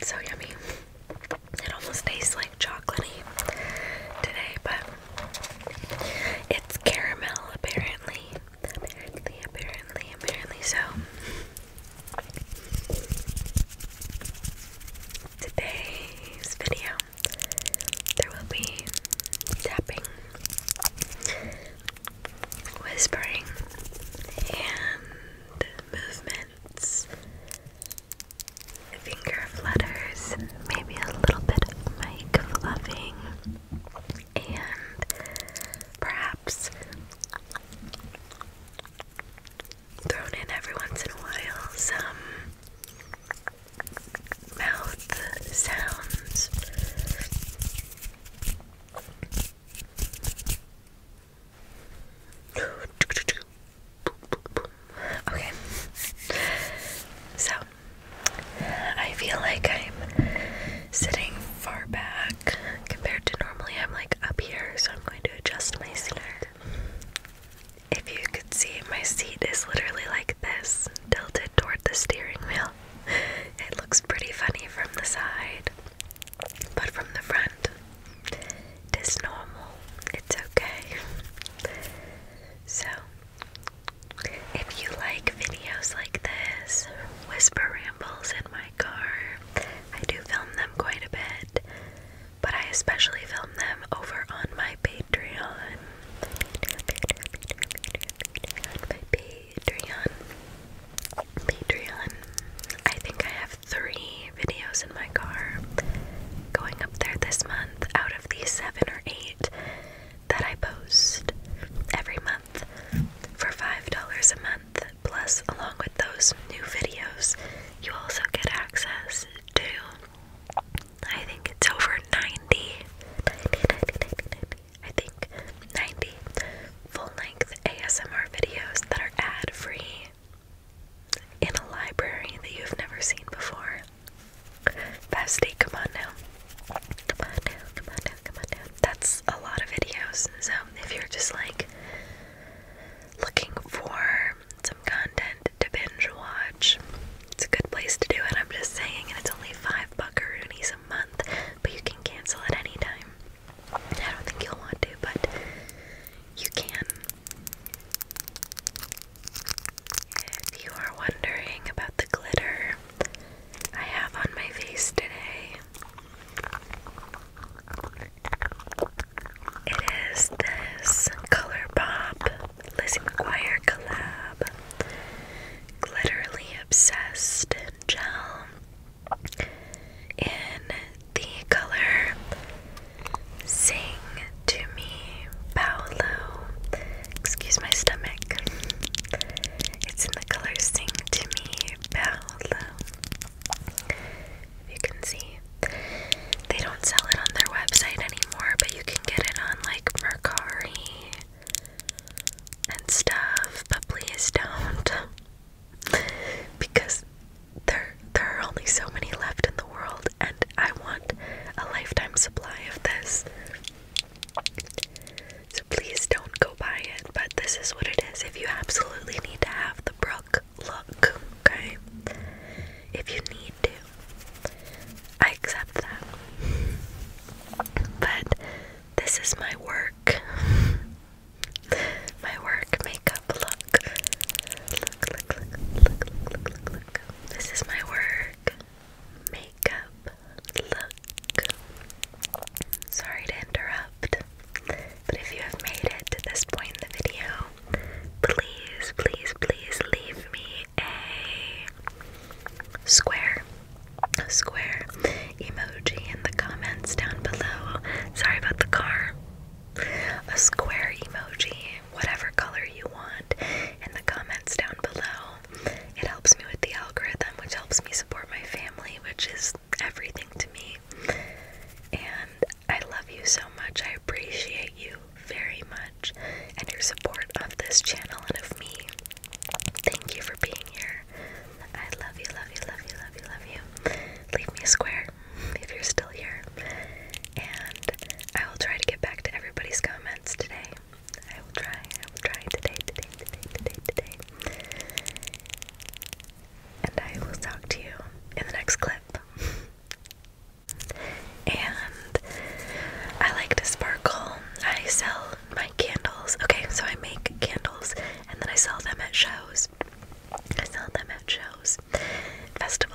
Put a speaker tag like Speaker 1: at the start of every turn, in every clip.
Speaker 1: It's so yummy. It almost tastes like chocolatey today, but it's caramel apparently. Apparently so. Today's video, there will be tapping, whispering, and movements, finger flutters, maybe a little bit of mic fluffing, and perhaps thrown in every once in a while some mouth sounds. Okay, so I feel like I'm sitting far back compared to normally. I'm like up here, so I'm going to adjust my seat. If you could see, my seat is literally like this, tilted toward the steering wheel. It looks pretty funny from the side, but from the front, it is normal. It's okay. So, if you like videos like this, whisper rambles in my car, I do film them quite a bit, but I especially film them over on my Patreon. Patreon. I think I have 3 videos in my car going up there this month out of the 7 or 8 that I post every month for $5 a month. Plus, along with those new videos, you also get access to, I think it's over 90 full-length ASMR videos that are ad-free in a library that you've never seen before. Bestie, come on now. Come on now. That's a lot of videos, so if you're just like looking for some content to binge watch, it's a good place to do it. I'm just saying, and it's only $5 a month, but you can cancel at any time. I don't think you'll want to, but you can. If you are wondering about the glitter I have on my face today, it is this ColourPop Lizzie McGuire collab Glitterly Obsessed gel in the color Sing to Me Paolo. Excuse my stomach. It's in the color Sing to Me Paolo. You can see they don't sell it on their website anymore, but you can get it on like Mercari and stuff, but please don't, because there are only so many left in the world, and I want a lifetime supply of this. So please don't go buy it, but this is what it is. If you absolutely need to have the Brooke look, okay? If you need to, I accept that. But this is my work. My work makeup look. Look. This is my work makeup look. Sorry to interrupt, but if you have made it to this point in the video, please leave me a square emoji in the comments down below. Sorry about the car. A square emoji, whatever color you want, in the comments down below. It helps me with the algorithm, which helps me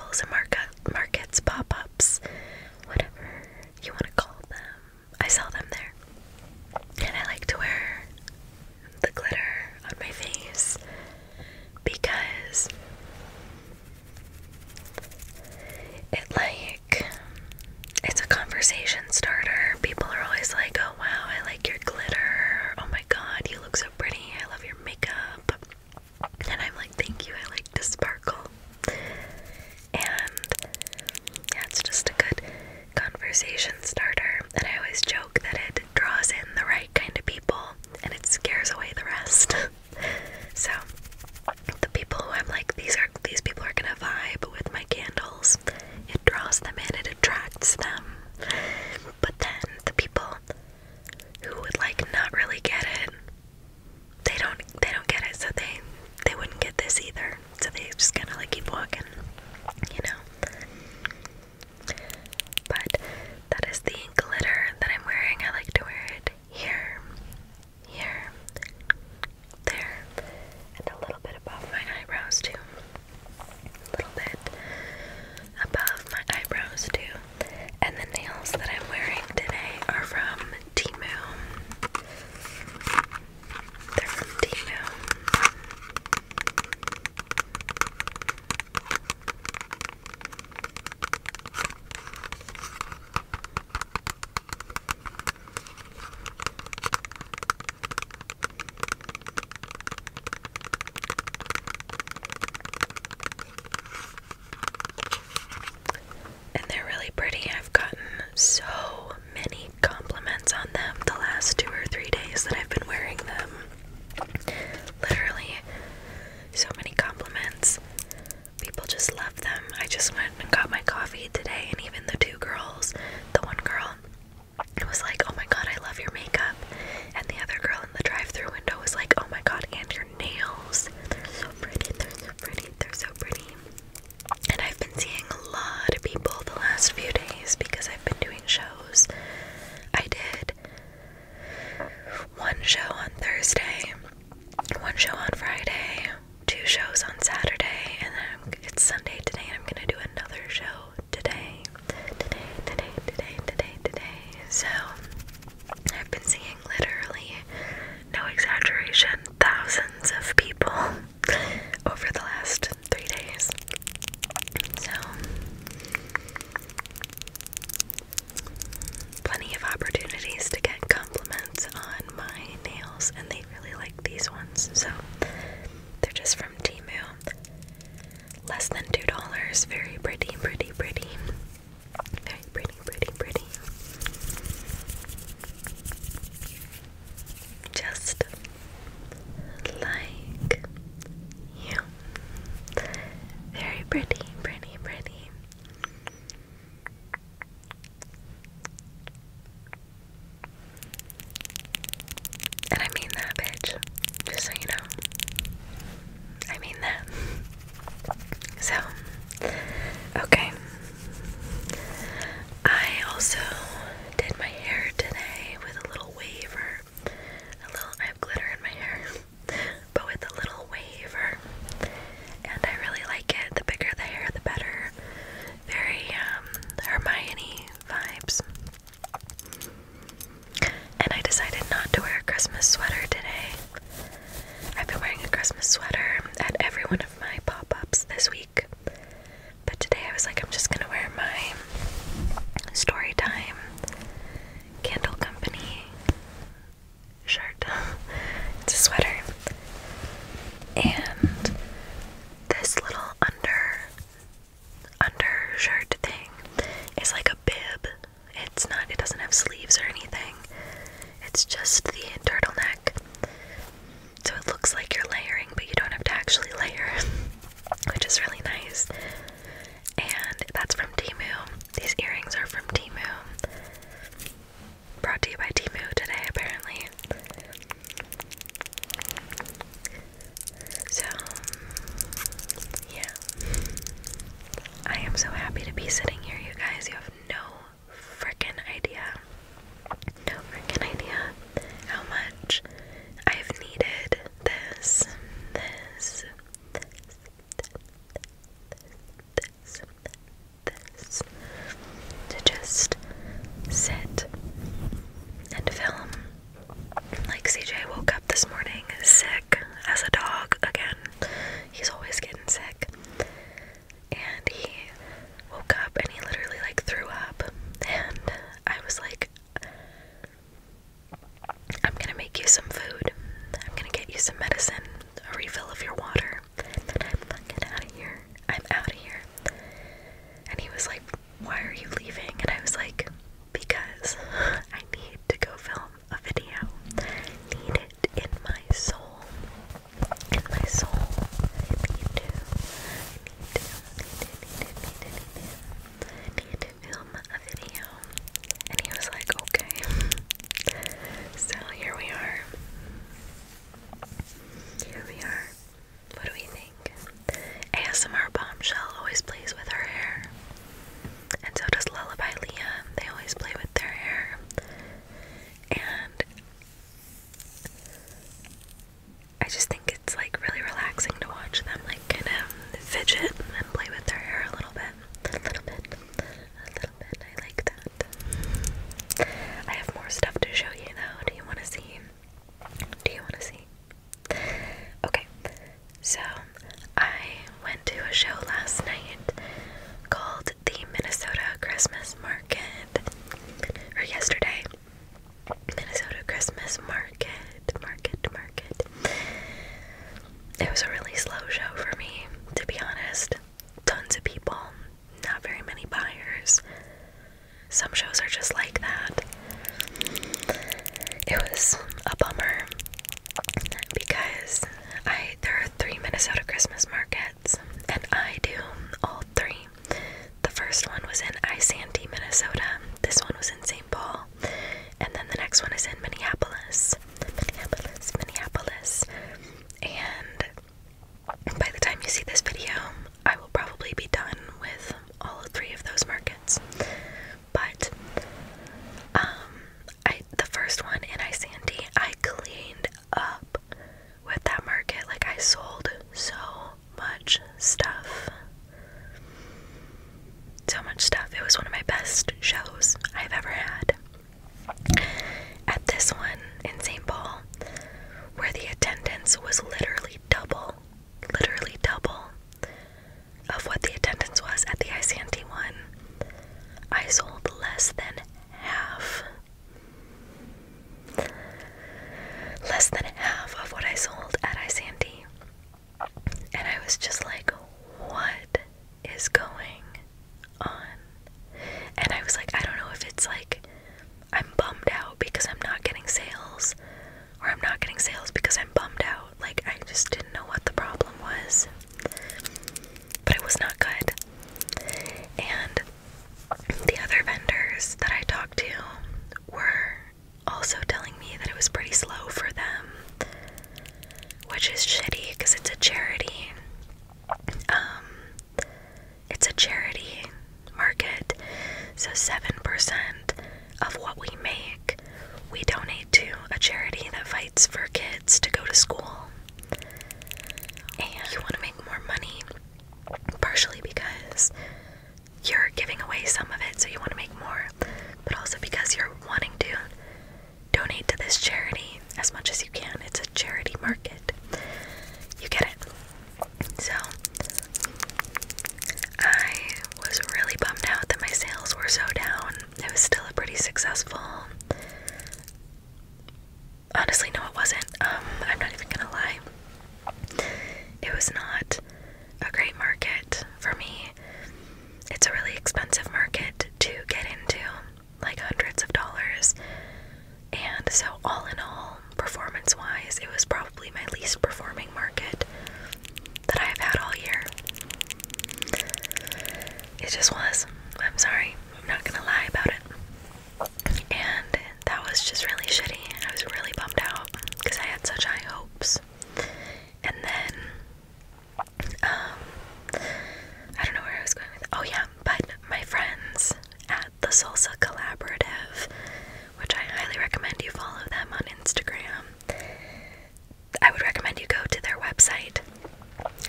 Speaker 1: sales and markets, pop-ups, whatever you want to call them. I sell them there. And I like to wear the glitter on my face because it's a conversation starter. People are always like, oh wow, I like your glitter. Oh my god, you look so pretty. I love your makeup. And I'm like, thank you, I like to sparkle. And yeah, it's just a good conversation starter. And I always joke that it draws in the right kind of people and it scares away the rest. So the people who I'm like, these people are gonna vibe with my candles, it draws them in, it attracts them. But then the people who would like not really get it, they don't get it, so they wouldn't get this either. So they just kinda like keep walking, you know. But that is the glitter that I'm wearing. I like to wear it here, there, and a little bit above my eyebrows too. A little bit above my eyebrows too. And the nails that I'm wearing today are from Temu. They're from Temu. And they're really pretty. I've gotten so many compliments on them the last 2 or 3 days that I've been wearing them. Literally, so many compliments. People just love them. I just went and got my coffee today, and even the 2 girls, the one girl was like, oh my god, I love your makeup. And the other girl in the drive-thru window was like, oh my god, and your nails. They're so pretty, they're so pretty, they're so pretty. And I've been seeing a lot of people the last few days because I've been doing shows. I did 1 show on Thursday, 1 show on Friday, 2 shows on Saturday, and then it's Sunday today, and I'm gonna do another show today. So I've been seeing literally, no exaggeration, thousands of people over the last 3 days. So plenty of opportunities to get compliments on my nails, and they really like these ones. So they're just from Temu. Less than $2. Very pretty, pretty, pretty. Very pretty, pretty, pretty. Just like you. Very pretty, pretty, pretty. And I mean that, bitch. Just so you know. I mean that. So, okay. I also did my hair today with a little waver. I have glitter in my hair, but with a little waver. And I really like it. The bigger the hair, the better. Very, Hermione vibes. And I decided not to wear a Christmas sweater today. I've been wearing a Christmas sweater at every one of my pop-ups this week. But today I was like, I'm just gonna wear my Storytime Candle Company shirt. It's a sweater. And this little undershirt thing is like a bib. It doesn't have sleeves or anything. It's just the turtleneck. So it looks like you're layering, but you don't have to actually layer, which is really nice. And that's from Temu. These earrings are from Temu. Brought to you by Temu today, apparently. So, yeah. I am so happy to be sitting here, you guys. You have no freaking idea. No freaking idea how much I've needed this. and he woke up and he literally like threw up, and I was like, I'm gonna make you some food, I'm gonna get you some medicine, a refill of your water, and then I'm fucking out of here. I'm out of here. And he was like, why are you leaving? And I was like, because I need to go film a video. I need it in my soul. In my soul. I need to film a video. And he was like, okay. So here we are. Here we are. What do we think? ASMR Bombshell always plays with her hair. And so does Lullaby Leah. They always play with their hair. And I just think it's like really relaxing to watch them like kind of fidget and play with their hair a little bit. A little bit. I like that. I have more stuff to show you though. Do you want to see? Do you want to see? Okay. So I went to a show last night called the Minnesota Christmas Market, or yesterday, Minnesota Christmas Market. It was a really slow show for me, to be honest. Tons of people, not very many buyers. Some shows are just like that. It was a bummer because there are 3 Minnesota Christmas markets, and I do all 3. The first one was in Isanti, Minnesota. This one was in St. Paul. And then the next one is in Minneapolis. And by the time you see this video, I will probably be done with all 3 of those markets. But the first one in Isanti, I cleaned up with that market. Like, I sold so much stuff. So much stuff. It was one of my best shows I've ever had. At this one in St. Paul, where the attendance was literally double of what the attendance was at the Isanti one, I sold less than half of what I sold at Isanti. And I was just like, what is going on? And I was like, I don't know if it's like I'm bummed out because I'm not getting sales, or I'm not getting sales because I'm bummed out. Like, I just didn't know what the problem was. But it was not good. And the other vendors that I talked to were also telling me that it was pretty slow for them, which is shitty because it's a charity. It's a charity market, so 7% of what we make, we donate to a charity that fights for kids to go to school. And you want to make more money, partially because you're giving away some of it, so you want to make more, but also because you're wanting to donate to this charity as much as you can. It's a charity market. You get it? So I was really bummed out that my sales were so down. It was still a pretty successful... Honestly, no, it wasn't. I'm not even gonna lie. It was not a great market for me. It's a really expensive market to get into, like hundreds of dollars. And so all in all, performance-wise, it was probably my least performing market that I have had all year. It just was. I'm sorry. I'm not gonna lie about it. And that was just really shitty. I was really bummed out because I had such high hopes. And then, I don't know where I was going with it. Oh yeah, but my friends at the Salsa Collaborative, which I highly recommend you follow them on Instagram. I would recommend you go to their website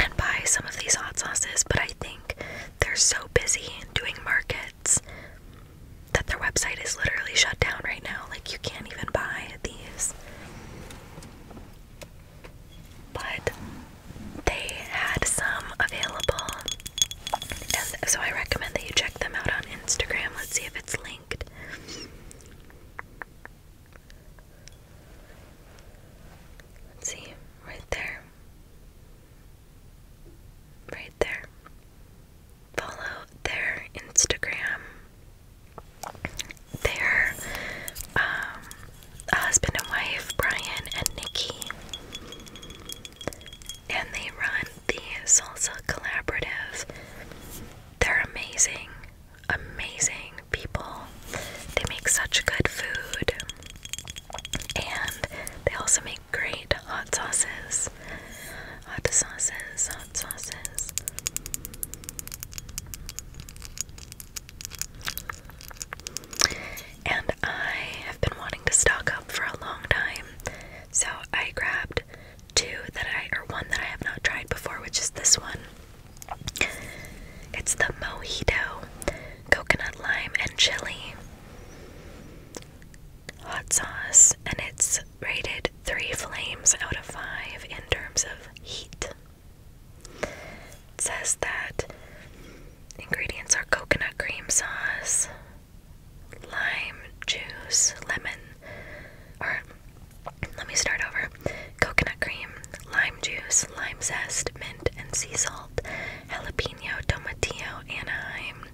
Speaker 1: and buy some of these hot sauces, but I think they're so busy doing markets that their website is literally shut down right now. Like, you can't even buy these. But they had some available, so I recommend that you check them out on Instagram. Let's see if it's linked. Let's see, right there. Right there. Follow their Instagram. They're a husband and wife, Brian and Nikki. And they run the Salsa Collaborative. They're amazing, amazing people. They make such good food. And they also make great hot sauces. Hot sauces, hot sauces. And I have been wanting to stock up for a long time. So I grabbed one that I have not tried before, which is this one. It's the Mojito Coconut Lime and Chili hot sauce, and it's rated 3 flames out of 5 in terms of heat. It says that ingredients are coconut cream sauce, lime juice, lemon, or let me start over. Coconut cream, lime juice, lime zest, mint, and sea salt, jalapeno, tomatillo, anahime,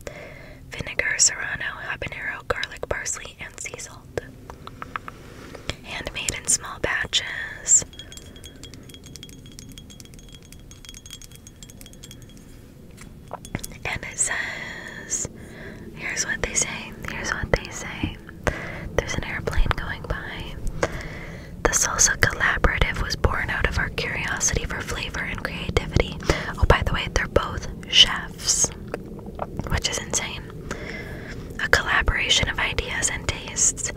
Speaker 1: vinegar, serrano, habanero, garlic, parsley, and sea salt. Handmade in small batches. And it says, here's what they say, here's what they say. There's an airplane going by. The Salsa Collaborative was born out of our curiosity for flavor and creativity. Oh, by the way, they're both chefs, which is insane. A collaboration of ideas and tastes,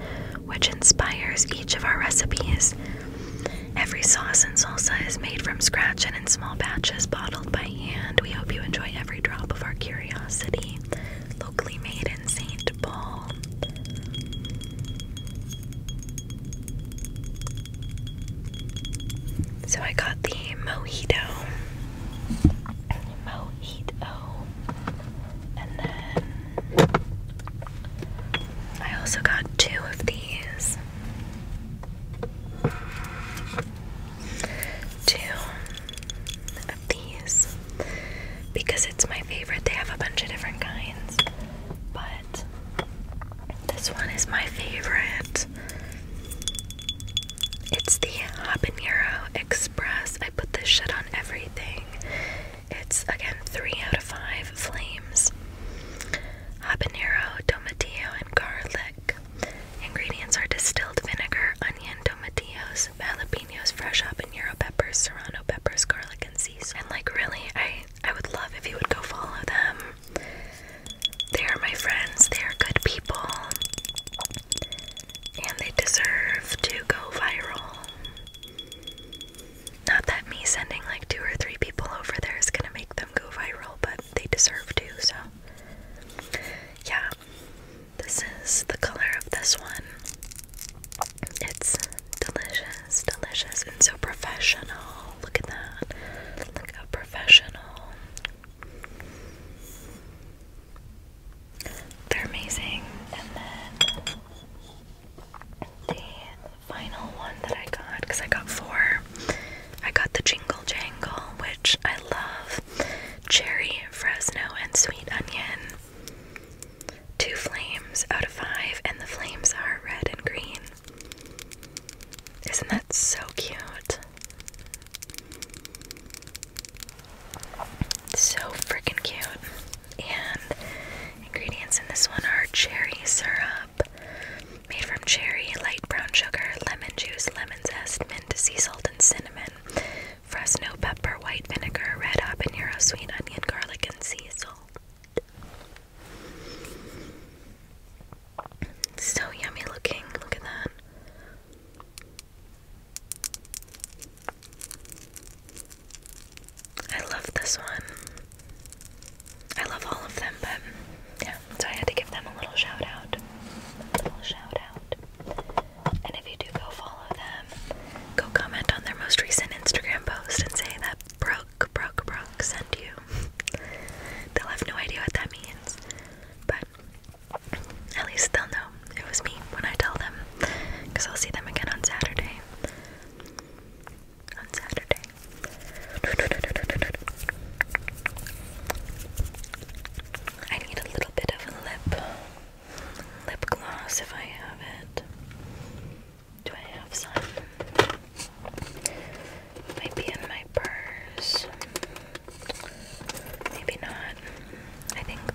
Speaker 1: which inspires each of our recipes. Every sauce and salsa is made from scratch and in small batches, bottled by hand. We hope you enjoy every drop of our curiosity. Locally made in St. Paul. So I got the Mojito. And then I also got 2 of these. 2 of these. Because it's my favorite. They have a bunch of different kinds. But this one is my favorite. It's the Habanero Express. I put this shit on everything. It's, again, 3 out of 5 flames. Habanero, tomatillo, and garlic. Ingredients are distilled vinegar, onion, tomatillos, jalapenos, fresh habanero peppers, serrano peppers, garlic, and sea salt. And like, really, I would love if you would go follow them. They are my friends. They are good people. And they deserve to go viral. Not that me sending like 2 or 3 people over there is gonna make them go viral, but they deserve to, so. Yeah, this is the color of this one. It's delicious, delicious, and so professional. Look at that. Look how professional. They're amazing. And then the final one that I got, because I got 4, I got the Jingle Jangle, which I love. Cherry, Fresno, and sweet onion. 2 flames out of 5, and the flames are red and green. Isn't that so cute? So freaking cute. And ingredients in this one are cherry syrup, made from cherry, light brown sugar, lemon juice, lemon zest, mint, sea salt, and cinnamon, Fresno pepper, white vinegar, red habanero, sweet onion, garlic, and sea salt. So yummy looking. Look at that. I love this one. I love all of them, but yeah, so I had to give them a little shout out. And if you do go follow them, go comment on their most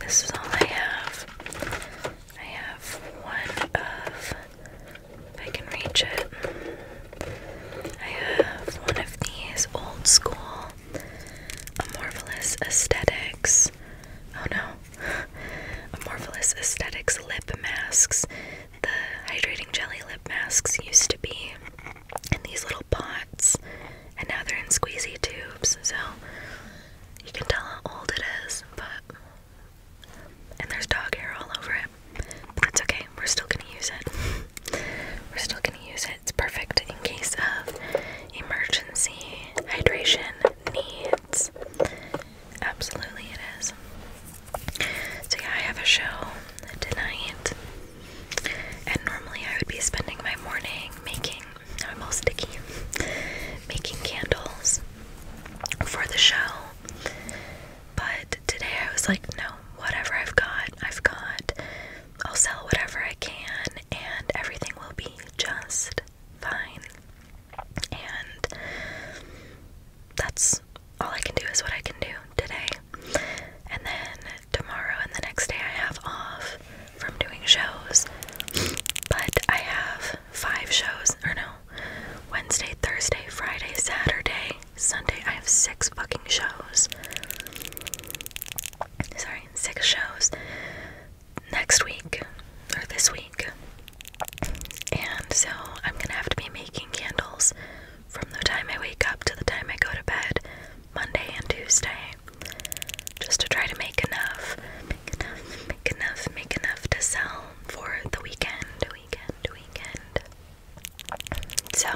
Speaker 1: this is all I have. I have one of, if I can reach it, I have one of these old school Amorphous Aesthetics. Oh no. Amorphous Aesthetics lip masks. The hydrating jelly lip masks used to be in these little pots, and now they're in squeezy tubes, so you can tell how old it is, but, and there's dog hair all over it, but that's okay, we're still gonna use it. We're still gonna use it. It's perfect in case of emergency hydration needs. Absolutely it is. So yeah, I have a show tonight, and normally I would be spending my morning making, I'm all sticky, making candles for the show, but today I was like, no, whatever I've got, I'll sell whatever I can, and everything will be just fine, and that's all I can do is what I can do today, and then tomorrow and the next day I have off from doing shows, but I have 5 shows, or no, Wednesday, Thursday, Friday, Saturday, Sunday. I have 6 fucking shows. Sorry, 6 shows next week, or this week. And so I'm gonna have to be making candles from the time I wake up to the time I go to bed, Monday and Tuesday, just to try to make enough to sell for the weekend. So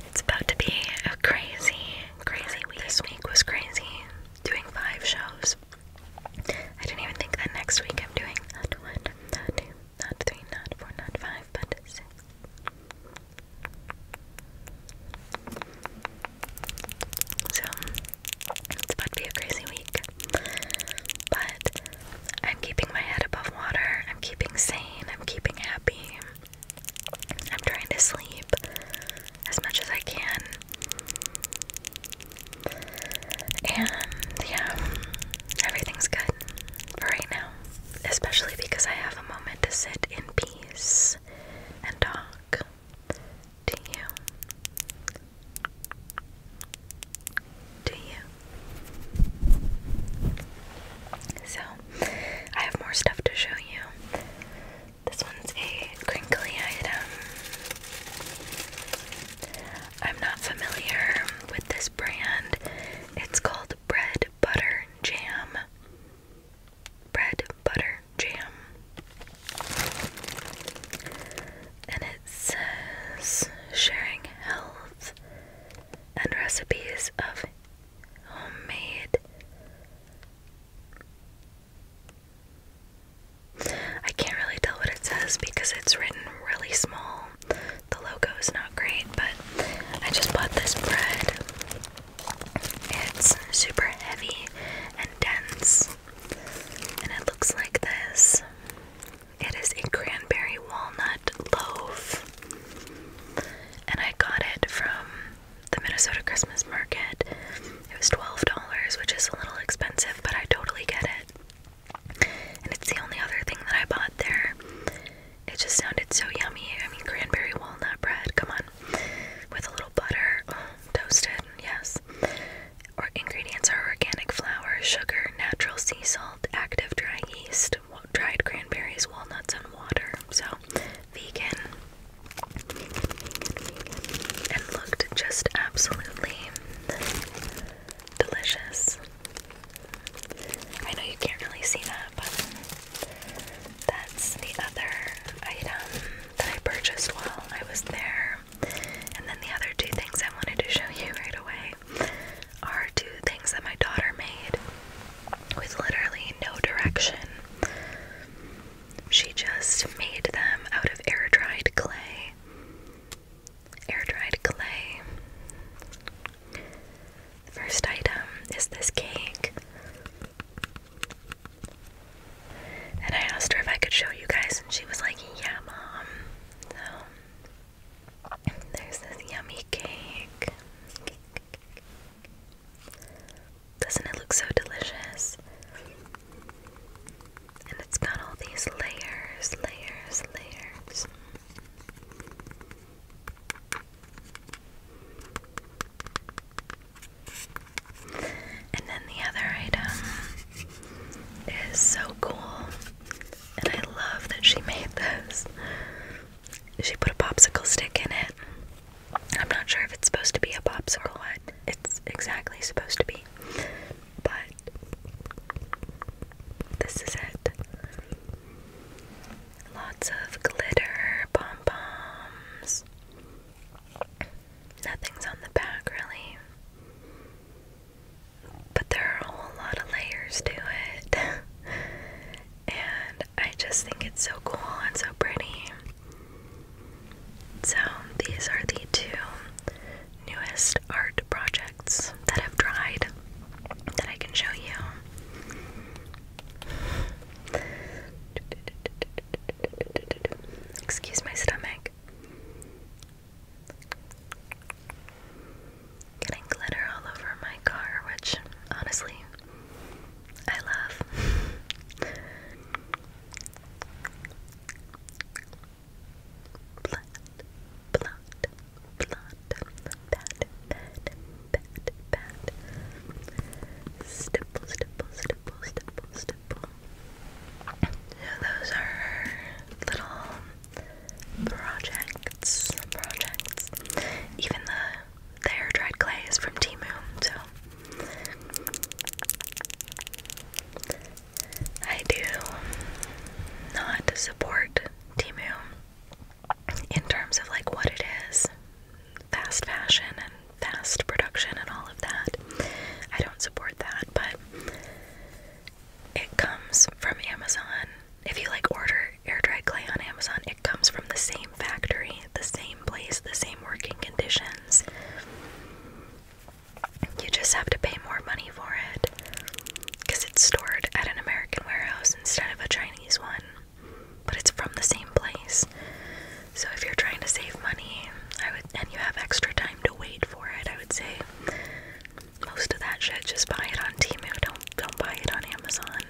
Speaker 1: it's about to be a crazy week. This week was crazy, doing 5 shows. I didn't even think that next week I'm doing not 1, not 2, not 3, not 4, not 5, but 6. So it's about to be a crazy week. But I'm keeping my head above water. I'm keeping sane. I'm keeping happy. I'm trying to sleep as much as I can. And yeah, everything's good for right now. Especially because I have a moment to sit in peace and talk to you. So, I have more stuff to show you. This one's a crinkly item. I'm not familiar with this brand. It's called Bread Butter Jam. Bread Butter Jam. And it says sharing health and recipes of homemade. I can't really tell what it says because it's written really small. The logo is not great, but I just bought this bread. It's super heavy and dense, and it looks like this. It is a cranberry walnut loaf, and I got it from the Minnesota Christmas market. It was $12, which is a little expensive, but I totally get it. And it's the only other thing that I bought there. It just sounded so yummy. I mean, cranberry walnut bread, come on. With a little butter, toasted, yes. Or ingredients are organic flour, sugar, natural sea salt, active dry yeast, dried cranberries, walnuts, and water. So, vegan. And looked just absolutely delicious. I know you can't really see that, but that's the other item that I purchased while I was there. And then the other 2 things I wanted to show you right away are 2 things that my daughter made with literally no direction. She just made them out of air-dried clay. Air-dried clay. The first item is this cake. And I asked her if I could show you guys, and she was like, yeah, Mom. So, there's this yummy cake. Doesn't it look so delicious? is so cool, and I love that she made this. She put a popsicle stick in it. I'm not sure if it's supposed to be a popsicle or what it's exactly supposed to be, but this is it. Lots of glitter, pom-poms. Nothing's on the back really, but there are a whole lot of layers to it. And I just think it's so cool and so pretty. So these are the two newest art projects that have dried that I can show you. Excuse my stomach. Getting glitter all over my car, which honestly I love. Blot, blot, blot, pat, pat. Stipple, stipple, stipple, stipple, stipple. So those are little projects. Even the hair dried clay is from Temu, so I do not support Temu in terms of like what it is, fast fashion and fast production and all of that. I don't support that, but it comes from Amazon. If you like order air dried clay on Amazon, it comes from the same factory, the same place, the same working conditions. You just have to pay more money for it because it's stored at an American warehouse instead of a Chinese one, but it's from the same place. So if you're trying to save money, and you have extra time to wait for it, I would say most of that shit, just buy it on Temu. Don't buy it on Amazon.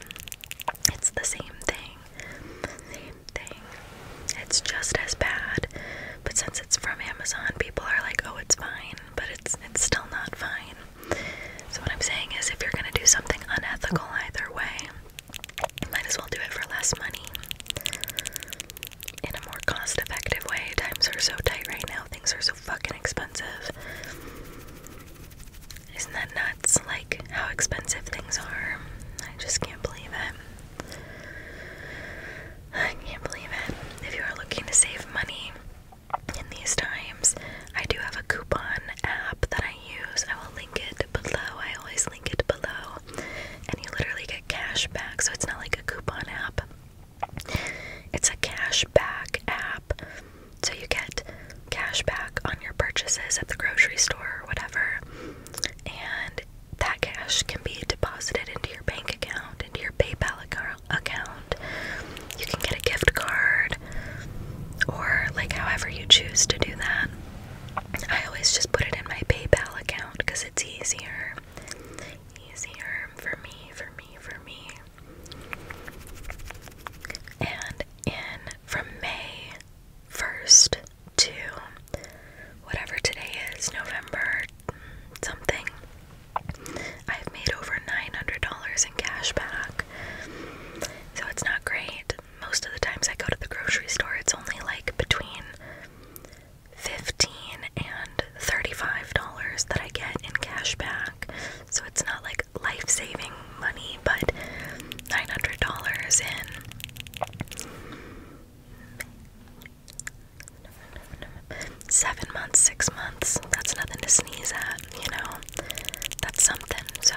Speaker 1: It's the same thing. It's just as bad, but since it's from Amazon, people are like, oh, it's fine, but it's still not fine. So what I'm saying is, if you're gonna do something unethical either way, you might as well do it for less money. In a more cost-effective way. Times are so tight right now. Things are so fucking expensive. Isn't that nuts? Like, how expensive things are. I just can't believe it. I can't believe it. If you are looking to save money in these times, I do have a coupon app that I use. I will link it below. I always link it below. And you literally get cash back. So it's not like a coupon app. It's a cash back app. So you get cash back on your purchases at the grocery store or whatever. And that cash can be deposited into your bank account, into your PayPal account. You can get a gift card, or like however you choose to do that. I always just put it in my PayPal account because it's easier for me. And from May 1st to whatever today is, November something, I've made over $900 in cash back. So it's not great. Most of the times I go to the grocery store, it's only like between $15 and $35 that I get in cash back. So it's not like life-saving money, but $900 in 7 months, 6 months, that's nothing to sneeze at, you know, that's something. So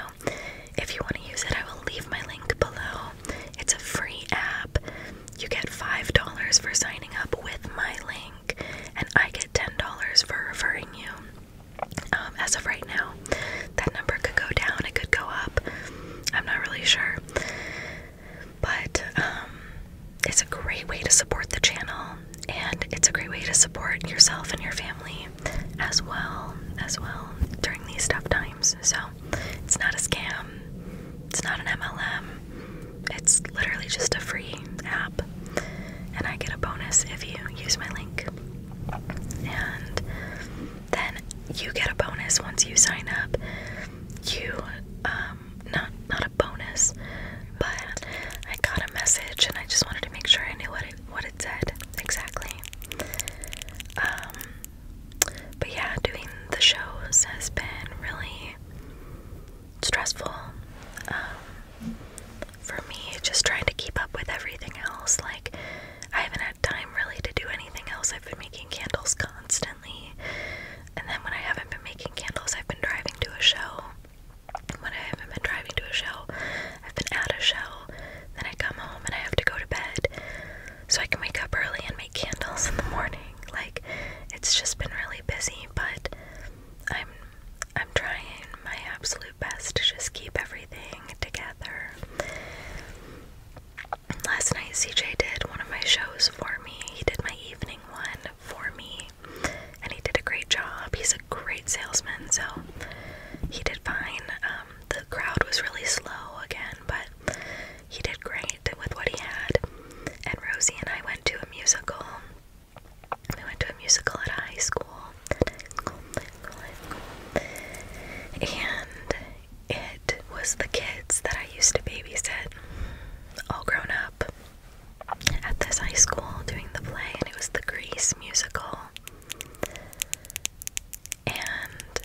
Speaker 1: if you want to use it, I will leave my link below. It's a free app. You get $5 for signing up with my link, and I get $10 for referring you. As of right now, that number could go down, it could go up, I'm not really sure, but it's a great way to support the channel, and it's a great way to support yourself and your family as well during these tough times. So it's not a scam, it's not an MLM, it's literally just a free app, and I get a bonus if you use my link. And then you get a bonus once you sign up. You not a bonus, but CJ did one of my shows for me. He did my evening one for me, and he did a great job. He's a great salesman, so he did fine. The crowd was really slow again, but he did great with what he had. And Rosie and I went to a musical. We went to a musical at high school. And it was the kids that I used to babysit, all grown up, at this high school doing the play, and it was the Grease musical. And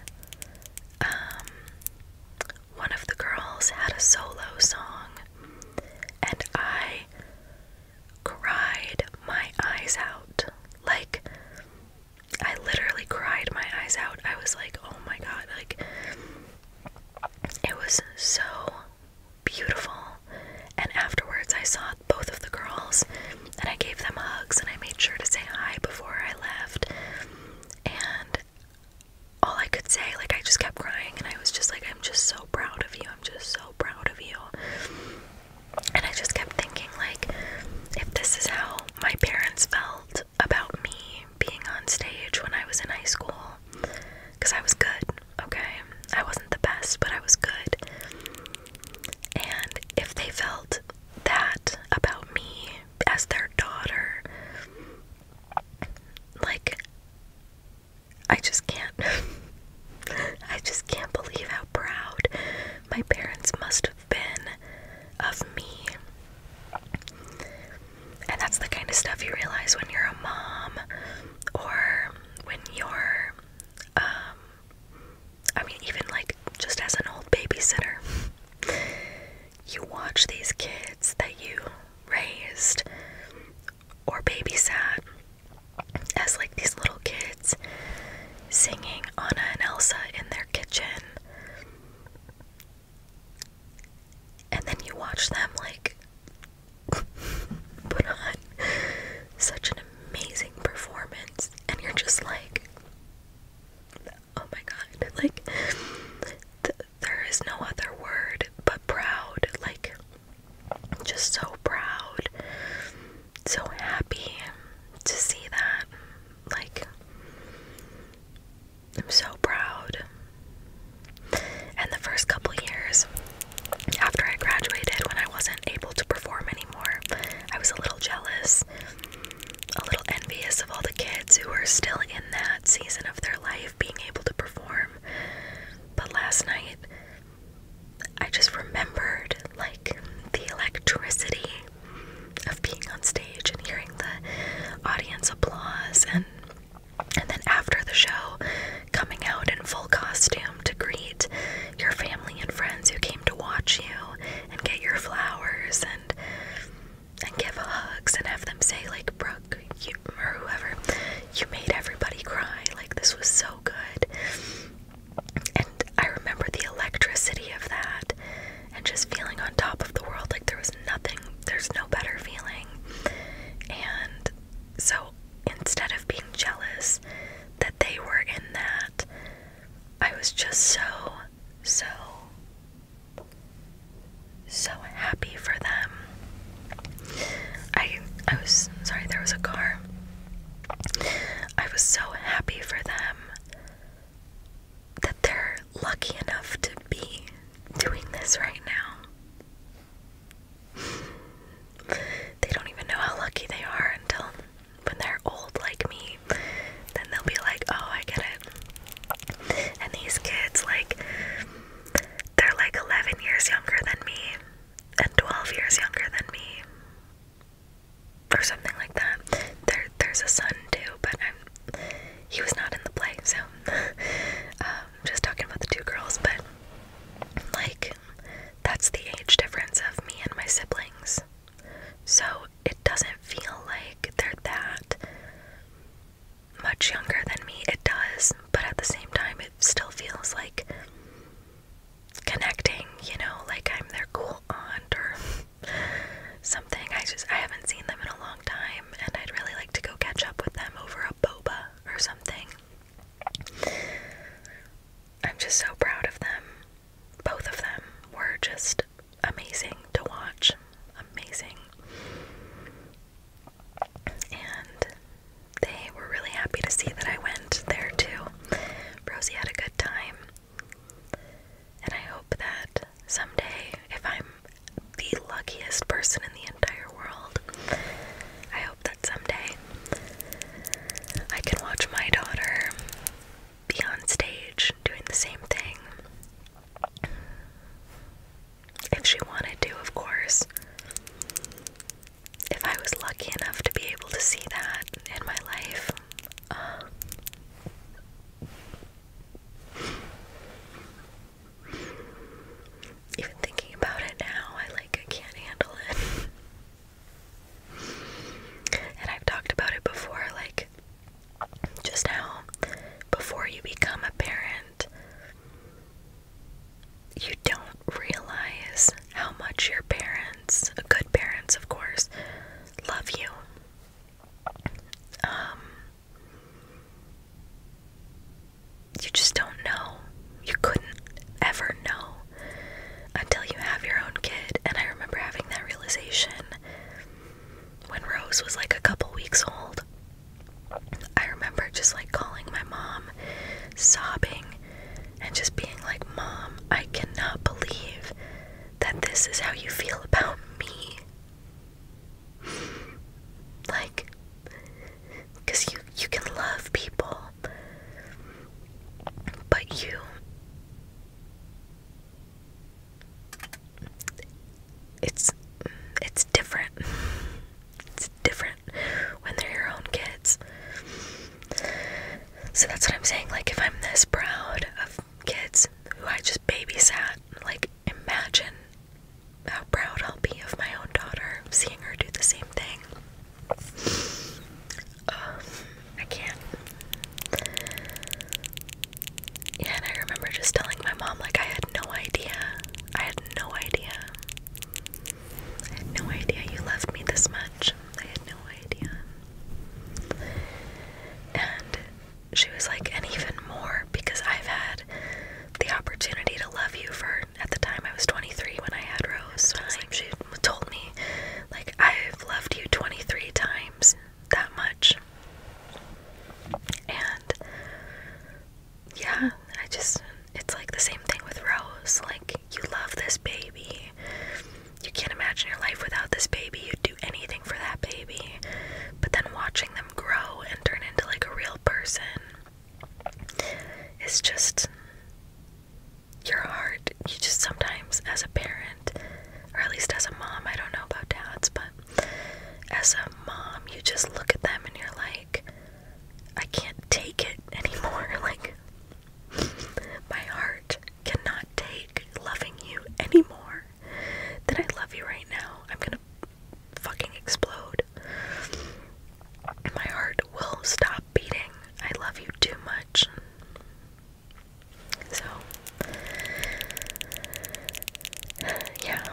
Speaker 1: one of the girls had a solo song, and I cried my eyes out. Like, I literally cried my eyes out. I was like, oh my god, like, it was so beautiful. And afterwards I saw both of the girls, and I gave them hugs, and I made sure to say hi before I left. And all I could say, like, I just kept crying, and I was just like, I'm just so proud of you. I'm just so proud of you. And I just kept thinking, like, if this is how my parents felt about me being on stage when I was in high school, because I was good, okay? I wasn't the best, but I was good. And if they felt that about me as their daughter, like, I just can't, I just can't believe how proud my parents must have been of me. And that's the kind of stuff you realize when you're a mom, or when you're, I mean, even like just as an old babysitter, you watch these kids that you raised or babysat as like these little kids singing Anna and Elsa in their kitchen, and then you watch them like put on such an amazing performance, and you're just like, oh my god, like, there is no other word but proud. Like, just so proud, so happy to see that. Like, I'm so proud. And the first couple years after I graduated, when I wasn't able to perform anymore, I was a little jealous, a little envious of all the kids who were still in that season of their life being able to perform. But last night, I just remembered, like, the electricity of being on stage and hearing the audience applause, and then after the show, coming out in full costume to greet your family and friends who came to watch you and get your flowers and give hugs and have them say, like, Brooke, you, or whoever, you made everybody cry. Like, this was so good. And I remember the electricity of that, and just feeling on top of the world, like there was nothing, there's no better feeling. And so instead of being jealous that they were in that, I was just so happy for them. I was, sorry, there was a car. I was so happy for them that they're lucky enough to be doing this right now. They don't even know how lucky they are until when they're old like me. Then they'll be like, oh, I get it. And these kids, like, they're like 11 years younger than me and 12 years younger than me, or something like that. There's a son too, but he was not in the play, so just talking about the two girls. But like, that's the age difference of me and my siblings, so it doesn't feel like they're that much younger than me. It does, but at the same time it still feels like connecting, you know, like I'm their cool aunt or something. I haven't seen them in a long time, and I'd really like to go catch up with them over a boba or something. I'm just so proud of them. Both of them were just amazing to watch. Amazing. happiest person in the entire world. I hope that someday I can watch my daughter be on stage doing the same thing. If she wanted to, of course. If I was lucky enough to be able to see that in my life. Even thinking about it now, I can't handle it. And I've talked about it before, just how before you become a parent, you don't realize how much your parents, good parents of course, love you. You just don't know. You couldn't ever know until you have your own kid. And I remember having that realization when Rose was a couple weeks old. I remember just calling my mom, sobbing, and just being like, Mom, I cannot believe that this is how you feel about me. Because you can love people, but it's different. It's different when they're your own kids. So that's what I'm saying, if I'm this proud of kids who I just babysat, imagine how proud I'll be of my own daughter, seeing her do the same thing. I can't. Yeah, and I remember just telling my mom, I had no idea. I had no idea. I had no idea you loved me this much. I had no idea. And she was and even more, because I've had the opportunity to love you for, at the time I was 23 when I had Rose. So she told me, I've loved you 23 times that much. And yeah, it's the same thing with Rose. You love this baby. You can't imagine your life without this baby. You'd do anything for that baby. But then watching them grow and turn into a real person is just, your heart, you just sometimes as a parent, or at least as a mom, I don't know about dads, but as a mom, you just look at them and you're like, I can't take it anymore. My heart cannot take loving you any more than I love you right now. I'm gonna fucking explode. My heart will stop beating. I love you too much. So, yeah.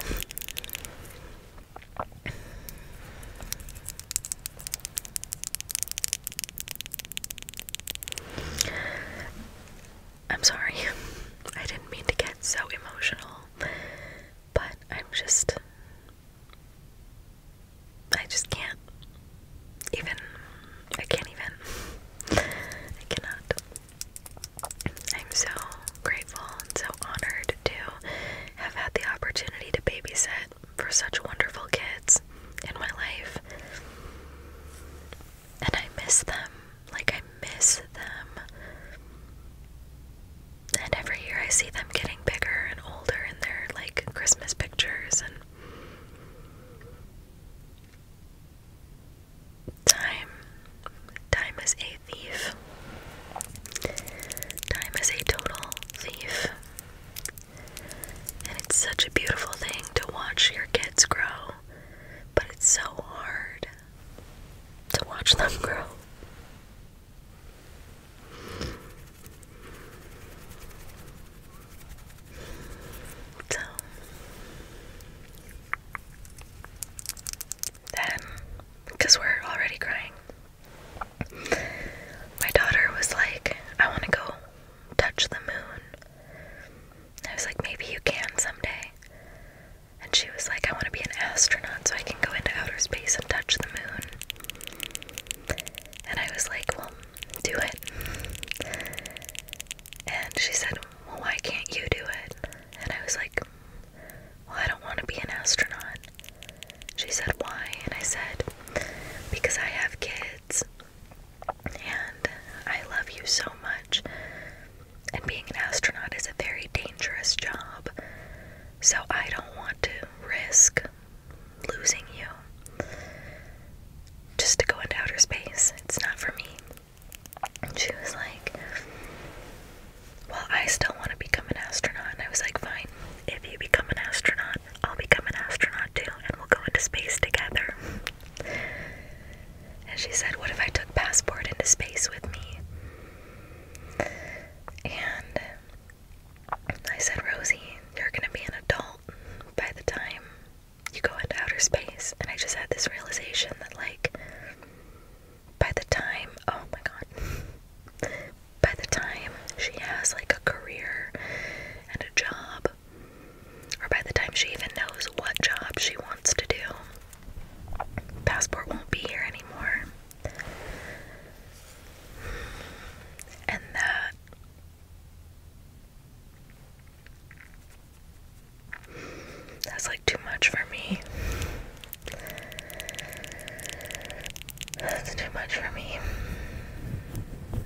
Speaker 1: I'm sorry. I didn't mean to get so emotional, but I can't even, I cannot. I'm so grateful and so honored to have had the opportunity to babysit for such wonderful kids in my life. And I miss them. I miss them. And every year I see them getting bigger and older in their Christmas pictures, and time is a thief. Time is a total thief. And it's such a beautiful thing to watch your kids grow, but it's so hard to watch them grow. So, space together. And she said, what if I took Passport into space with me? And I said, Rosie, you're gonna be an adult by the time you go into outer space. And I just had this realization that, like, by the time, oh my god, by the time she has like a career and a job, or by the time she even knows what job she wants to do, Passport won't be here anymore. And that's like too much for me. That's too much for me.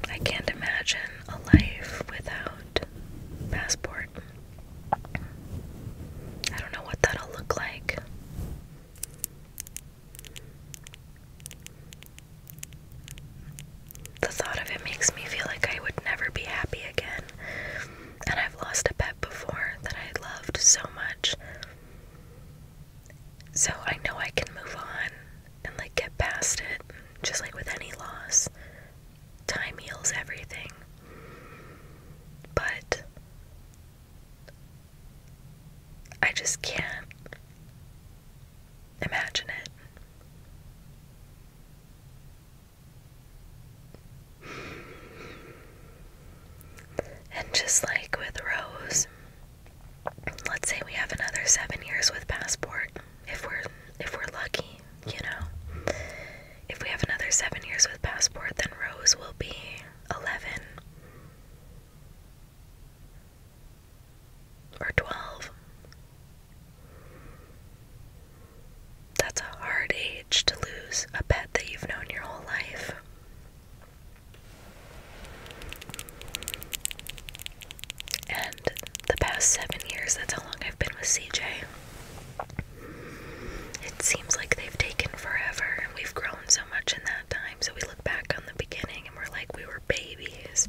Speaker 1: I can't imagine a life without Passport. I don't know what that'll look like. The thought of it makes me feel like I would never be happy again. And I've lost a pet before that I loved so much. So I know I can move on and like get past it, just like with any loss. Time heals everything. But I just can't imagine it. And just like with Rose, let's say we have another 7 years with Passport, if we're lucky, you know. If we have another 7 years with Passport, then Rose will be 11 or 12. That's a hard age to lose a pet that you've known your whole life. And the past 7 years, that's how long I've been with CJ. It seems like they've taken forever, and we've grown so much in that time, so we look back on the beginning and we're like we were babies.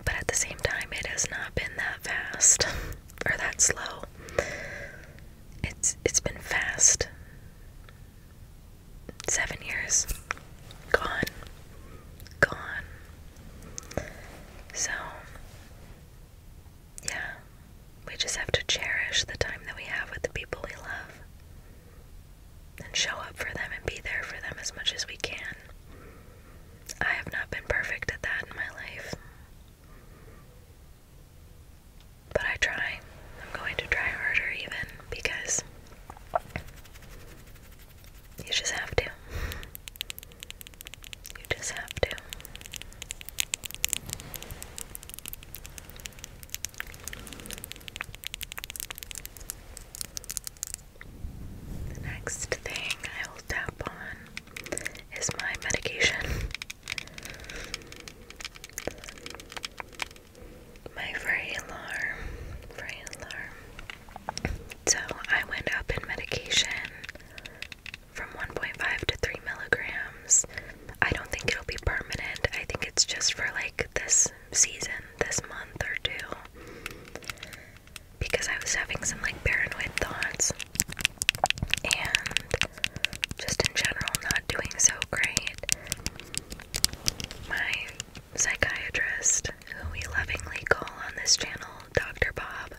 Speaker 1: But at the same time, it has not been that fast, or that slow. It's been fast. 7 years. Gone. So, yeah, we just have to cherish the time that we have with the people we love. And show up for them and be there for them as much as we can. I have not been perfect at that in my life. But I try. I'm going to try harder even, because you just have to. You just have to. The next thing I will tap on is my medication. My Vraylar. So I went up in medication from 1.5 to 3 milligrams. I don't think it'll be permanent. I think it's just for like this season, this month or two. Because I was having some like paranoid thoughts. And just in general not doing so great. My psychiatrist, who we lovingly call on this channel Dr. Bob,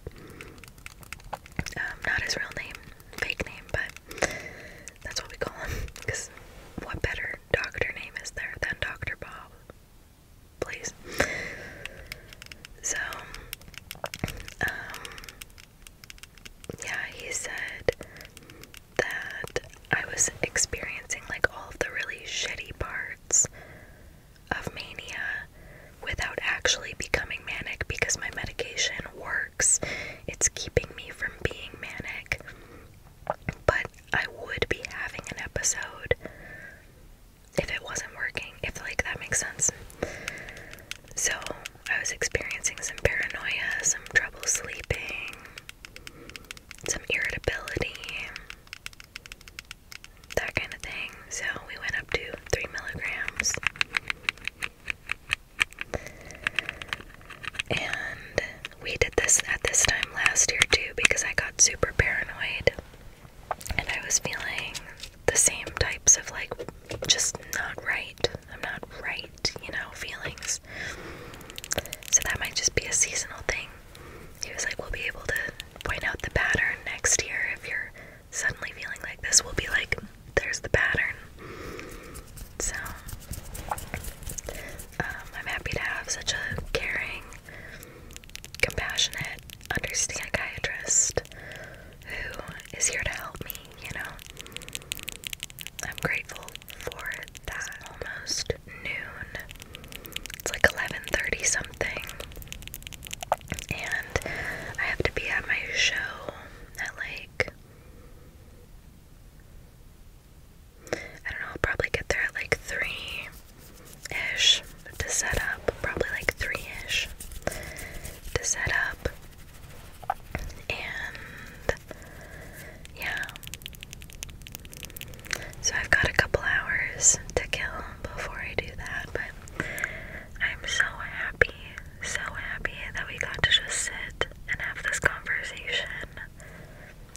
Speaker 1: not his real name, fake name, but that's what we call him, because what better doctor name is there than Dr. Bob? Please. So, yeah, he said that I was experiencing like all of the really shitty parts of mania without actually becoming manic, because my medication works. It's keeping me from being manic. But I would be having an episode if it wasn't working, if like that makes sense. So I was experiencing some paranoia, some trouble sleeping, some irritability, that kind of just be a seasonal thing. He was like, we'll be able to point out the pattern next year. If you're suddenly feeling like this, we'll be like, there's the pattern. So, I'm happy to have such a caring, compassionate, understanding psychiatrist who is here to help me, you know. I'm grateful for that. Almost noon. It's like 11:30 something. And I have to be at my show at like, I don't know, I'll probably get there at like 3-ish to set up. Probably like 3-ish to set up. And yeah. So I've got a couple hours to kill before I do that, but I'm so happy that we got to just sit and have this conversation.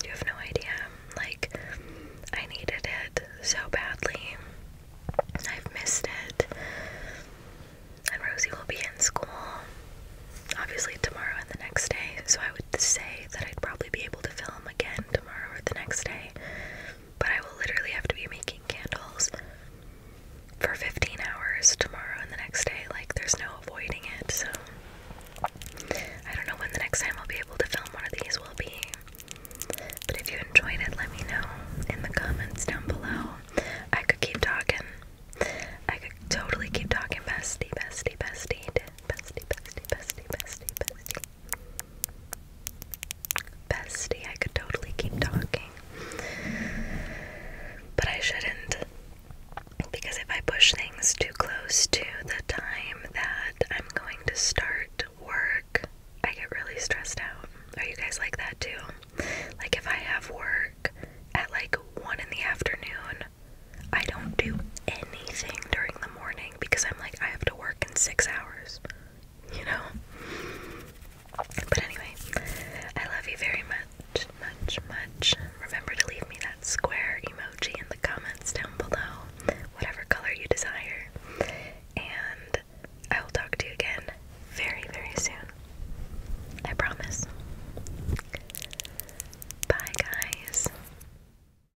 Speaker 1: You have no idea. Like, I needed it so badly. I've missed it. And Rosie will be in school, obviously tomorrow and the next day, so I would say that I'd probably be able to film again tomorrow or the next day. But I will literally have to be making candles for 15 hours tomorrow and the next day. Like, there's no avoiding it, so I don't know when the next time I'll be able to film one of these will be. But if you enjoyed it, let me know in the comments down below. I could keep talking. I could totally keep talking. Bestie, bestie, bestie. Bestie, bestie, bestie, bestie, bestie. Bestie, I could totally keep talking. But I shouldn't. Because if I push things too close to the time that I'm going to start work, I get really stressed out. Are you guys like that too? Like, if I have work at like 1 in the afternoon, I don't do anything during the morning because I'm like, I have to work in 6 hours, you know? But anyway, I love you very much, much, much.